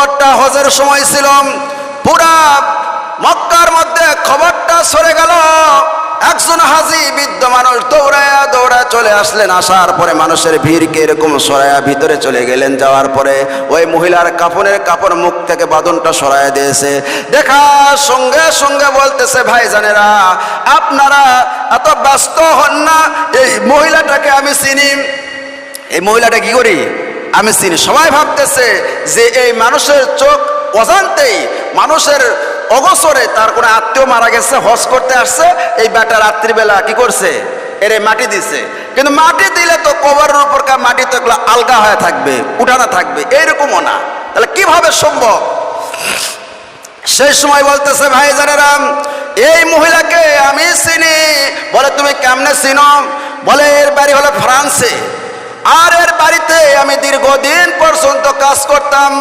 খবরটা হজের সময় ছিল, পুরা মক্কার মধ্যে খবরটা সরে গেল। একজন হাজী বৃদ্ধ মানুষ দৌড়ায়া দৌড়ায় চলে আসলেন। আসার পরে মানুষের ভিড়কে এরকম সরায়া ভিতরে চলে গেলেন। যাওয়ার পরে ওই মহিলার কাফনের কাপড় মুখ থেকে বাঁধনটা সরায়া দিয়েছে। দেখার সঙ্গে সঙ্গে বলতেছে, ভাইজানেরা আপনারা এত ব্যস্ত হন না, এই মহিলাটাকে আমি চিনি। এই মহিলাটা কি করি আমি চিনি। সবাই ভাবতেছে যে এই মানুষের চোখ অজান্তেই, মানুষের অগোচরে তার কোনো আত্মীয় মারা গেছে, হজ করতে আসছে, এই বেটা রাত্রিবেলা কি করছে, এর মাটি দিছে। কিন্তু মাটি দিলে তো কবরের উপর মাটি তো এগুলো আলগা হয়ে থাকবে, উঠানো থাকবে, এইরকমও না। তাহলে কিভাবে সম্ভব? সেই সময় বলতেছে, ভাইজানেরা এই মহিলাকে আমি চিনি। বলে তুমি কেমনে চিনো? বলে এর বাড়ি হলো ফ্রান্সে, আর এর বাড়িতে আমি দীর্ঘদিন পর্যন্ত কাজ করতাম।